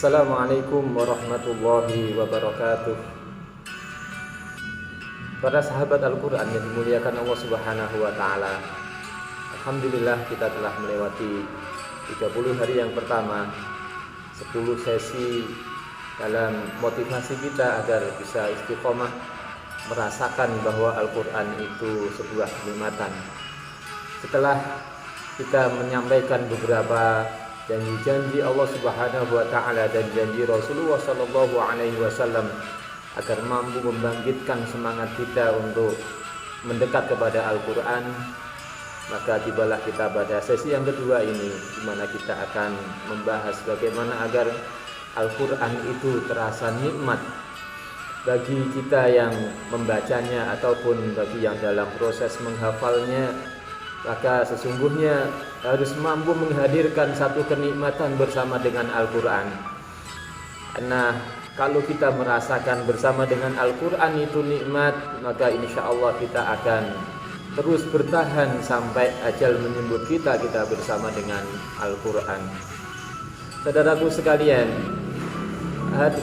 Assalamualaikum warahmatullahi wabarakatuh. Para sahabat Al-Quran yang dimuliakan Allah Subhanahu wa Ta'ala, alhamdulillah kita telah melewati 30 hari yang pertama, 10 sesi dalam motivasi kita agar bisa istiqomah merasakan bahwa Al-Quran itu sebuah kenikmatan. Setelah kita menyampaikan beberapa janji-janji Allah Subhanahu wa Ta'ala dan janji Rasulullah Sallallahu Alaihi Wasallam agar mampu membangkitkan semangat kita untuk mendekat kepada Al-Quran, maka tibalah kita pada sesi yang kedua ini, di mana kita akan membahas bagaimana agar Al-Quran itu terasa nikmat bagi kita yang membacanya ataupun bagi yang dalam proses menghafalnya. Maka sesungguhnya harus mampu menghadirkan satu kenikmatan bersama dengan Al-Quran. Nah, kalau kita merasakan bersama dengan Al-Quran itu nikmat, maka insya Allah kita akan terus bertahan sampai ajal menjemput kita bersama dengan Al-Quran. Saudaraku sekalian,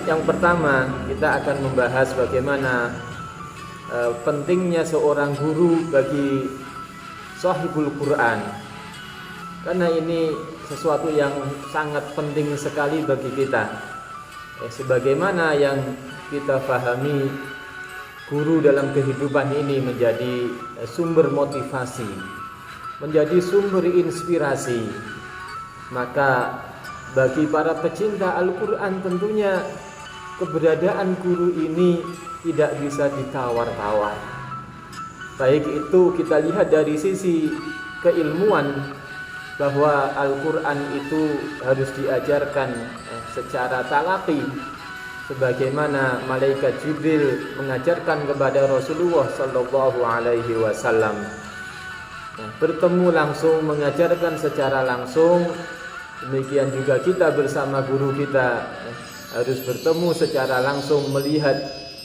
yang pertama kita akan membahas bagaimana pentingnya seorang guru bagi sahibul Quran, karena ini sesuatu yang sangat penting sekali bagi kita. Sebagaimana yang kita pahami, guru dalam kehidupan ini menjadi sumber motivasi, menjadi sumber inspirasi. Maka bagi para pecinta Al-Quran tentunya keberadaan guru ini tidak bisa ditawar-tawar. Baik itu kita lihat dari sisi keilmuan, bahwa Al-Quran itu harus diajarkan secara talaqi, sebagaimana malaikat Jibril mengajarkan kepada Rasulullah Sallallahu Alaihi Wasallam. Bertemu langsung, mengajarkan secara langsung. Demikian juga kita bersama guru kita harus bertemu secara langsung, melihat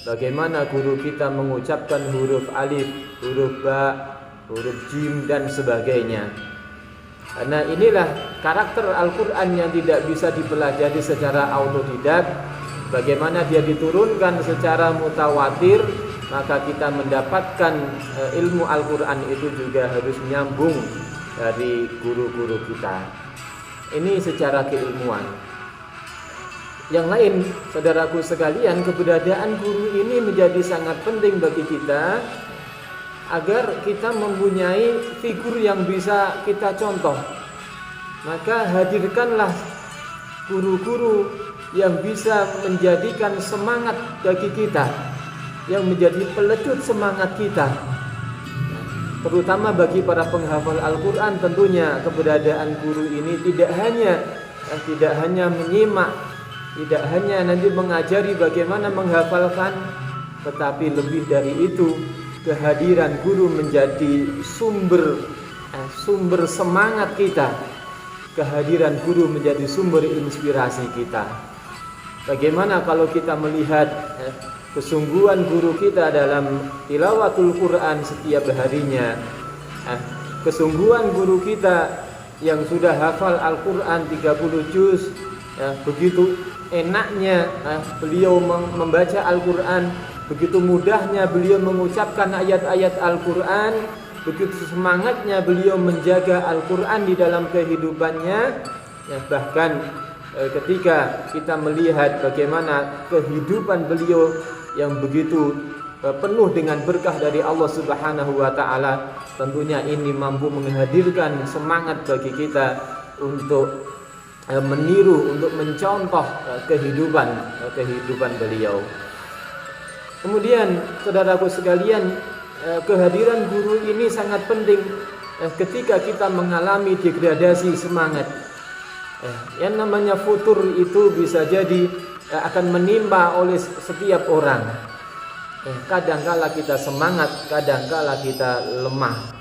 bagaimana guru kita mengucapkan huruf alif, huruf ba, huruf jim dan sebagainya. Karena inilah karakter Al-Quran yang tidak bisa dipelajari secara autodidak. Bagaimana dia diturunkan secara mutawatir, maka kita mendapatkan ilmu Al-Quran itu juga harus nyambung dari guru-guru kita. Ini secara keilmuan. Yang lain, saudaraku sekalian, keberadaan guru ini menjadi sangat penting bagi kita agar kita mempunyai figur yang bisa kita contoh. Maka hadirkanlah guru-guru yang bisa menjadikan semangat bagi kita, yang menjadi pelecut semangat kita. Terutama bagi para penghafal Al-Quran, tentunya keberadaan guru ini tidak hanya menyimak, tidak hanya nanti mengajari bagaimana menghafalkan, tetapi lebih dari itu, kehadiran guru menjadi sumber semangat kita. Kehadiran guru menjadi sumber inspirasi kita. Bagaimana kalau kita melihat kesungguhan guru kita dalam tilawatul Quran setiap harinya, kesungguhan guru kita yang sudah hafal Al-Quran 30 juz, begitu enaknya beliau membaca Al-Quran, begitu mudahnya beliau mengucapkan ayat-ayat Al-Quran, begitu semangatnya beliau menjaga Al-Quran di dalam kehidupannya. Bahkan ketika kita melihat bagaimana kehidupan beliau yang begitu penuh dengan berkah dari Allah Subhanahu wa Ta'ala, tentunya ini mampu menghadirkan semangat bagi kita untuk meniru, untuk mencontoh kehidupan beliau. Kemudian saudaraku sekalian, kehadiran guru ini sangat penting ketika kita mengalami degradasi semangat. Yang namanya futur itu bisa jadi akan menimpa oleh setiap orang. Kadangkala kita semangat, kadangkala kita lemah.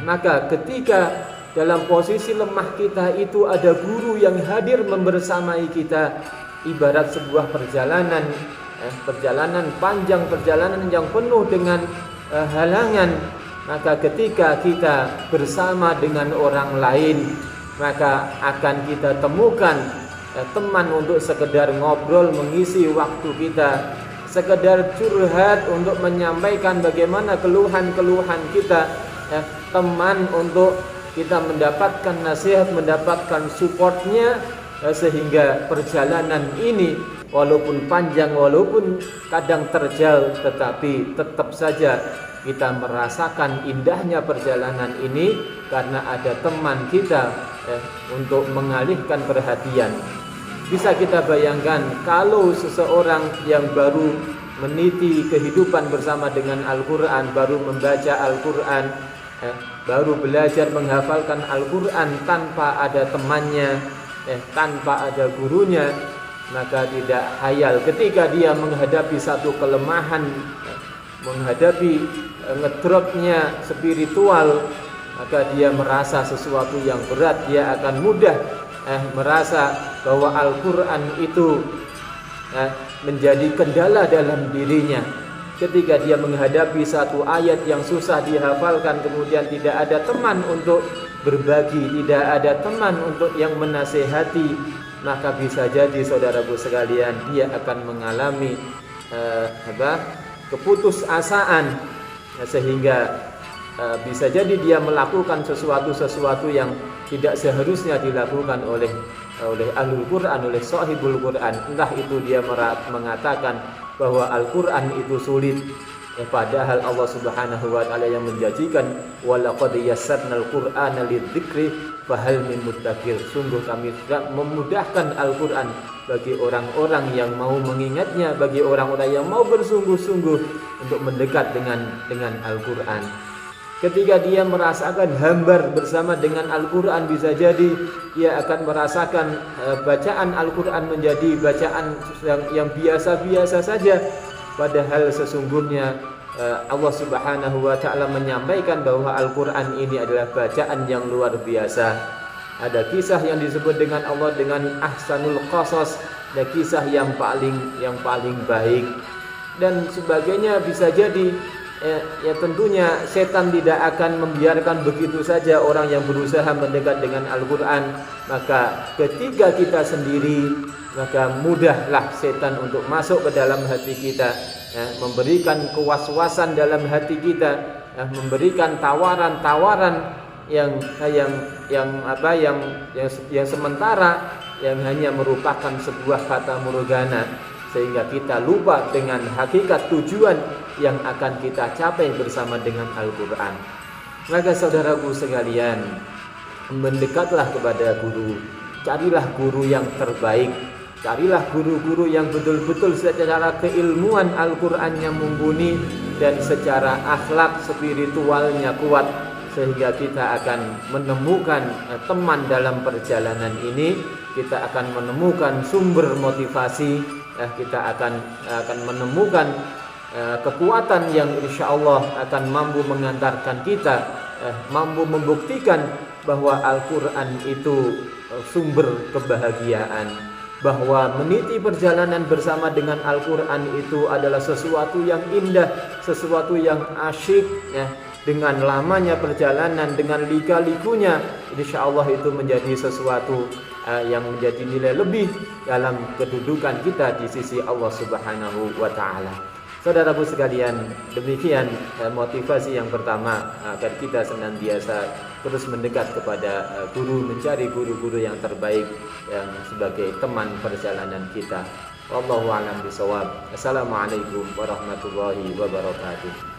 Maka ketika dalam posisi lemah kita itu ada guru yang hadir membersamai kita, ibarat sebuah perjalanan panjang, perjalanan yang penuh dengan halangan. Maka ketika kita bersama dengan orang lain, maka akan kita temukan teman untuk sekedar ngobrol mengisi waktu kita, sekedar curhat untuk menyampaikan bagaimana keluhan-keluhan kita, teman untuk kita mendapatkan nasihat, mendapatkan supportnya, sehingga perjalanan ini walaupun panjang, walaupun kadang terjal, tetapi tetap saja kita merasakan indahnya perjalanan ini karena ada teman kita untuk mengalihkan perhatian. Bisa kita bayangkan kalau seseorang yang baru meniti kehidupan bersama dengan Al-Quran, baru membaca Al-Quran, baru belajar menghafalkan Al-Quran tanpa ada temannya, tanpa ada gurunya, maka tidak hayal ketika dia menghadapi satu kelemahan, menghadapi ngedropnya spiritual, maka dia merasa sesuatu yang berat. Dia akan mudah merasa bahwa Al-Quran itu menjadi kendala dalam dirinya. Ketika dia menghadapi satu ayat yang susah dihafalkan, kemudian tidak ada teman untuk berbagi, tidak ada teman untuk yang menasehati, maka bisa jadi saudaraku sekalian, dia akan mengalami keputusasaan, sehingga bisa jadi dia melakukan sesuatu yang tidak seharusnya dilakukan oleh Ahlul Quran, oleh Sahibul Quran. Entah itu dia mengatakan bahwa Al-Quran itu sulit, padahal Allah Subhanahu wa taala yang menjanjikan walaqad yassarnal Qur'ana lidzikri fahal min muddakir. Sungguh kami sudah memudahkan Al-Quran bagi orang-orang yang mau mengingatnya, bagi orang-orang yang mau bersungguh-sungguh untuk mendekat dengan Al-Quran. Ketika dia merasakan hambar bersama dengan Al-Quran, bisa jadi dia akan merasakan bacaan Al-Quran menjadi bacaan yang biasa-biasa saja. Padahal sesungguhnya Allah Subhanahu wa ta'ala menyampaikan bahwa Al-Quran ini adalah bacaan yang luar biasa. Ada kisah yang disebut dengan Allah dengan ahsanul qasas, ada kisah yang paling baik dan sebagainya. Bisa jadi ya tentunya setan tidak akan membiarkan begitu saja orang yang berusaha mendekat dengan Al-Quran. Maka ketika kita sendiri, maka mudahlah setan untuk masuk ke dalam hati kita, memberikan kewaswasan dalam hati kita, memberikan tawaran-tawaran yang sementara, yang hanya merupakan sebuah fata morgana, sehingga kita lupa dengan hakikat tujuan yang akan kita capai bersama dengan Al-Quran. Maka saudaraku sekalian, mendekatlah kepada guru, carilah guru yang terbaik, carilah guru-guru yang betul-betul secara keilmuan Al-Qurannya mumpuni dan secara akhlak spiritualnya kuat, sehingga kita akan menemukan teman dalam perjalanan ini. Kita akan menemukan sumber motivasi, kita akan menemukan kekuatan yang insya Allah akan mampu mengantarkan kita, mampu membuktikan bahwa Al-Quran itu sumber kebahagiaan, bahwa meniti perjalanan bersama dengan Al-Quran itu adalah sesuatu yang indah, sesuatu yang asyik, dengan lamanya perjalanan, dengan lika-likunya, insya Allah itu menjadi sesuatu yang menjadi nilai lebih dalam kedudukan kita di sisi Allah Subhanahu wa ta'ala. Saudaraku sekalian, demikian motivasi yang pertama, agar kita senantiasa terus mendekat kepada guru, mencari guru-guru yang terbaik yang sebagai teman perjalanan kita. Wallahu a'lam bishawab. Assalamualaikum warahmatullahi wabarakatuh.